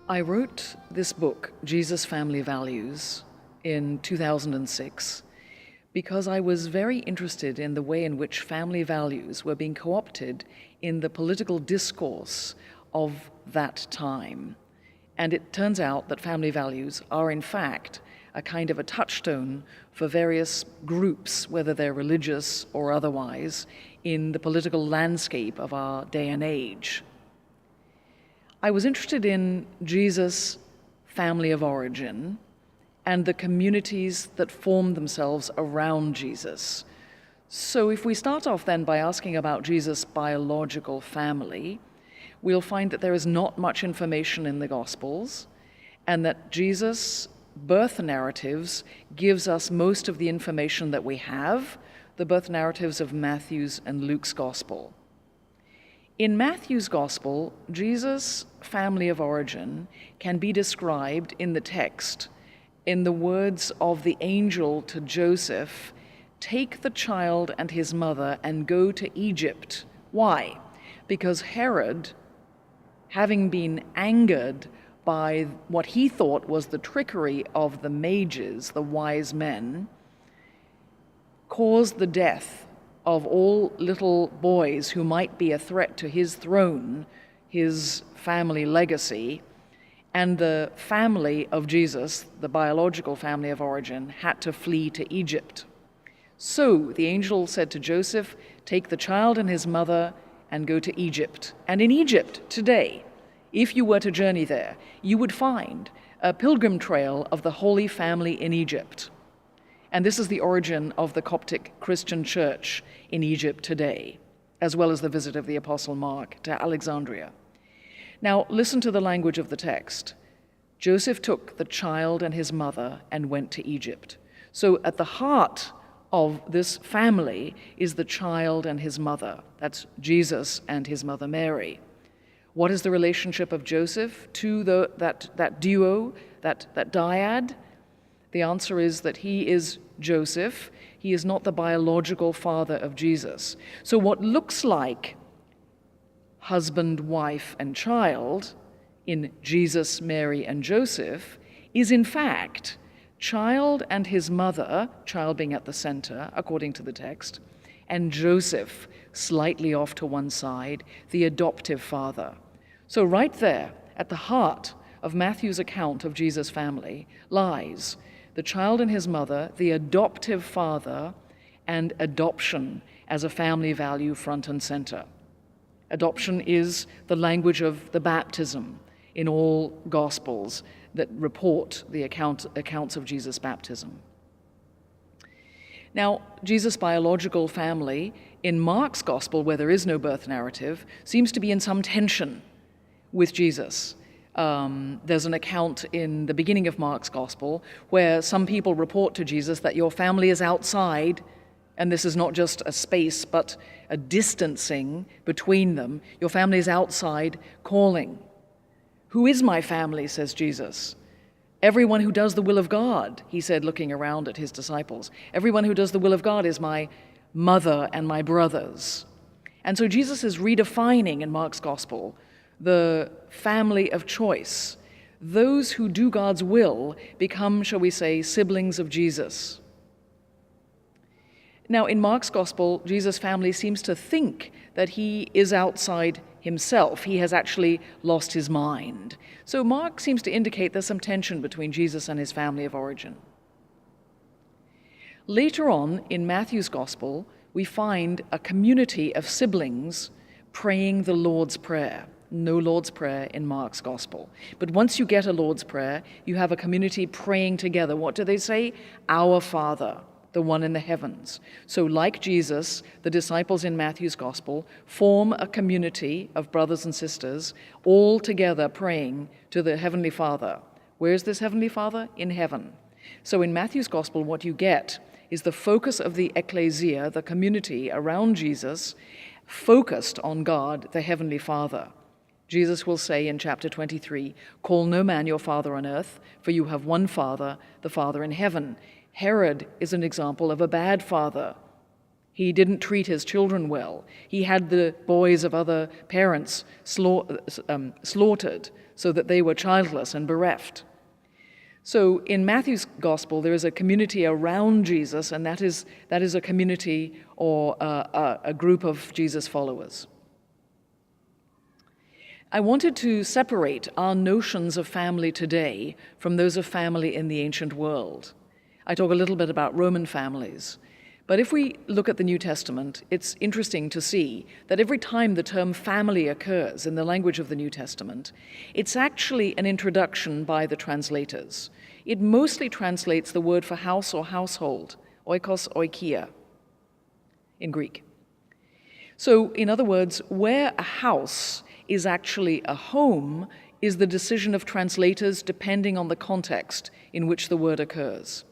I wrote this book, Jesus Family Values, in 2006 because I was very interested in the way in which family values were being co-opted in the political discourse of that time. And it turns out that family values are, in fact, a kind of a touchstone for various groups, whether they're religious or otherwise, in the political landscape of our day and age. I was interested in Jesus' family of origin and the communities that formed themselves around Jesus. So if we start off then by asking about Jesus' biological family, we'll find that there is not much information in the Gospels, and that Jesus' birth narratives gives us most of the information that we have, the birth narratives of Matthew's and Luke's Gospel. In Matthew's Gospel, Jesus' family of origin can be described in the text in the words of the angel to Joseph, "Take the child and his mother and go to Egypt." Why? Because Herod, having been angered by what he thought was the trickery of the mages, the wise men, caused the death of all little boys who might be a threat to his throne, his family legacy, and the family of Jesus, the biological family of origin, had to flee to Egypt. So the angel said to Joseph, "Take the child and his mother and go to Egypt." And in Egypt today, if you were to journey there, you would find a pilgrim trail of the Holy Family in Egypt. And this is the origin of the Coptic Christian Church in Egypt today, as well as the visit of the Apostle Mark to Alexandria. Now, listen to the language of the text. Joseph took the child and his mother and went to Egypt. So at the heart of this family is the child and his mother. That's Jesus and his mother Mary. What is the relationship of Joseph to that duo, that dyad? The answer is that he is Joseph. He is not the biological father of Jesus. So what looks like husband, wife, and child in Jesus, Mary, and Joseph is in fact child and his mother, child being at the center, according to the text, and Joseph slightly off to one side, the adoptive father. So right there, at the heart of Matthew's account of Jesus' family, lies the child and his mother, the adoptive father, and adoption as a family value front and center. Adoption is the language of the baptism in all Gospels that report the accounts of Jesus' baptism. Now, Jesus' biological family in Mark's Gospel, where there is no birth narrative, seems to be in some tension with Jesus. There's an account in the beginning of Mark's Gospel where some people report to Jesus that your family is outside, and this is not just a space but a distancing between them. Your family is outside calling. "Who is my family?" says Jesus. "Everyone who does the will of God," he said, looking around at his disciples. "Everyone who does the will of God is my mother and my brothers." And so Jesus is redefining in Mark's Gospel the family of choice. Those who do God's will become, shall we say, siblings of Jesus. Now, in Mark's Gospel, Jesus' family seems to think that he is outside himself. He has actually lost his mind. So Mark seems to indicate there's some tension between Jesus and his family of origin. Later on, in Matthew's Gospel, we find a community of siblings praying the Lord's Prayer. No Lord's Prayer in Mark's Gospel. But once you get a Lord's Prayer, you have a community praying together. What do they say? "Our Father, the one in the heavens." So like Jesus, the disciples in Matthew's Gospel form a community of brothers and sisters, all together praying to the Heavenly Father. Where's this Heavenly Father? In heaven. So in Matthew's Gospel, what you get is the focus of the ecclesia, the community around Jesus, focused on God, the Heavenly Father. Jesus will say in chapter 23, "Call no man your father on earth, for you have one Father, the Father in heaven." Herod is an example of a bad father. He didn't treat his children well. He had the boys of other parents slaughtered so that they were childless and bereft. So in Matthew's gospel, there is a community around Jesus, and that is a community or a group of Jesus followers. I wanted to separate our notions of family today from those of family in the ancient world. I talk a little bit about Roman families. But if we look at the New Testament, it's interesting to see that every time the term family occurs in the language of the New Testament, it's actually an introduction by the translators. It mostly translates the word for house or household, oikos, oikia, in Greek. So, in other words, where a house is actually a home is the decision of translators depending on the context in which the word occurs.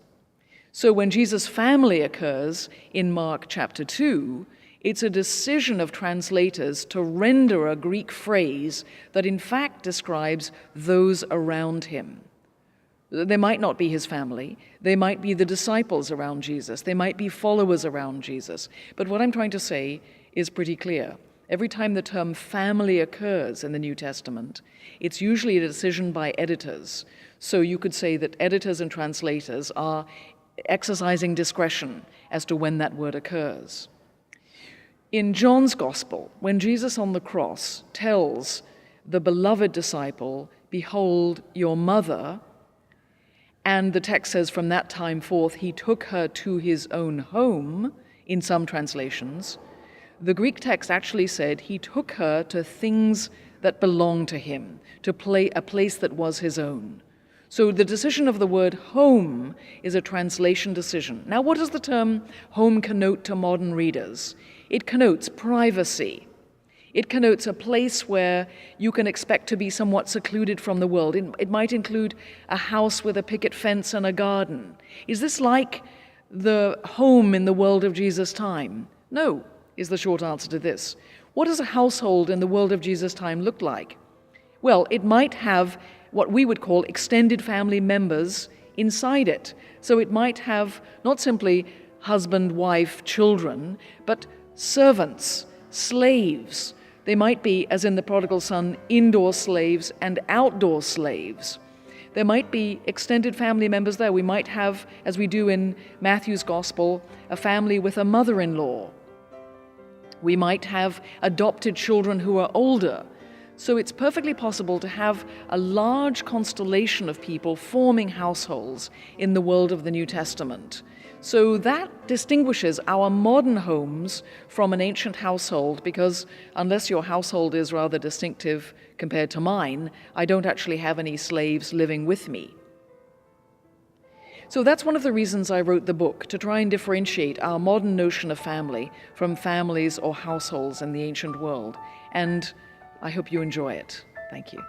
So when Jesus' family occurs in Mark chapter 2, it's a decision of translators to render a Greek phrase that in fact describes those around him. They might not be his family. They might be the disciples around Jesus. They might be followers around Jesus. But what I'm trying to say is pretty clear. Every time the term family occurs in the New Testament, it's usually a decision by editors. So you could say that editors and translators are exercising discretion as to when that word occurs. In John's Gospel, when Jesus on the cross tells the beloved disciple, "Behold your mother," and the text says from that time forth he took her to his own home, in some translations, the Greek text actually said he took her to things that belonged to him, to a place that was his own. So the decision of the word home is a translation decision. Now, what does the term home connote to modern readers? It connotes privacy. It connotes a place where you can expect to be somewhat secluded from the world. It might include a house with a picket fence and a garden. Is this like the home in the world of Jesus' time? No, is the short answer to this. What does a household in the world of Jesus' time look like? Well, it might have what we would call extended family members inside it. So it might have not simply husband, wife, children, but servants, slaves. They might be, as in the prodigal son, indoor slaves and outdoor slaves. There might be extended family members there. We might have, as we do in Matthew's Gospel, a family with a mother-in-law. We might have adopted children who are older. So it's perfectly possible to have a large constellation of people forming households in the world of the New Testament. So that distinguishes our modern homes from an ancient household, because unless your household is rather distinctive compared to mine, I don't actually have any slaves living with me. So that's one of the reasons I wrote the book, to try and differentiate our modern notion of family from families or households in the ancient world. And I hope you enjoy it. Thank you.